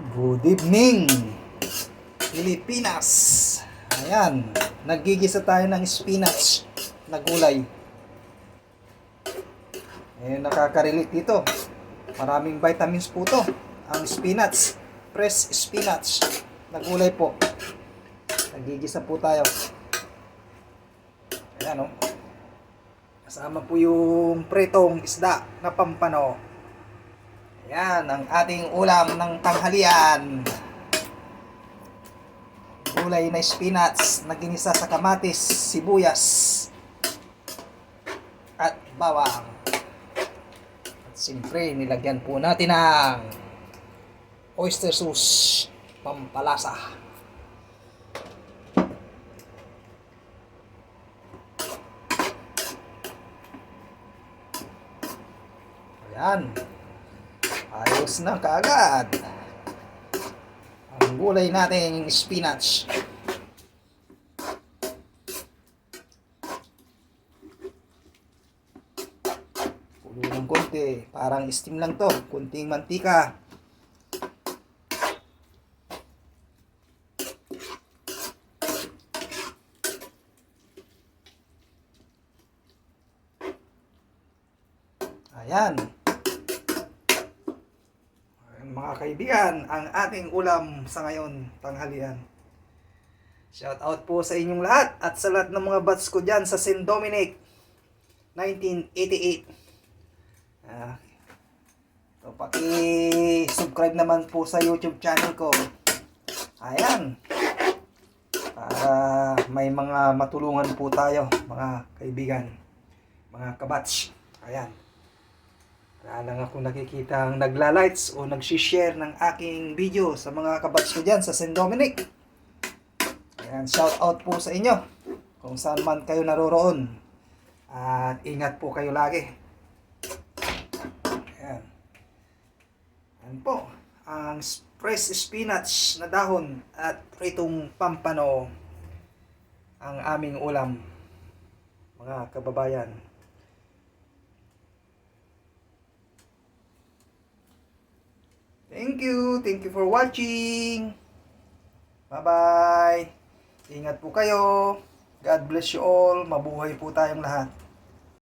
Good evening, Pilipinas. Ayan, naggigisa tayo ng spinach na gulay. Nakaka-relate dito. Maraming vitamins po to. Ang spinach, fresh spinach na gulay po. Naggigisa po tayo. Ayan o. Kasama po yung pretong isda na pampano. Ayan, ang ating ulam ng tanghalian. Gulay na spinach na ginisa sa kamatis, sibuyas, at bawang. At siyempre, nilagyan po natin ng oyster sauce, pampalasa. Ayan. Ayos na kaagad ang gulay nating spinach. Kulo ng konti, parang steam lang to, kunting mantika. Ayan. Mga kaibigan, ang ating ulam sa ngayon, tanghalian. Shout out po sa inyong lahat at sa lahat ng mga bats ko dyan sa St. Dominic 1988. Paki-subscribe naman po sa YouTube channel ko. Ayan. Para may mga matulungan po tayo, mga kaibigan, mga kabats. Ayan. Wala lang ako nakikita ang nagla-lights o nag-share ng aking video sa mga kabats ko dyan sa St. Dominic. Ayan, shout out po sa inyo kung saan man kayo naroroon. At ingat po kayo lagi. Ayan. Ayan po, ang fresh spinach na dahon at pritong pampano ang aming ulam, mga kababayan. Thank you for watching. Bye-bye. Ingat po kayo. God bless you all. Mabuhay po tayong lahat.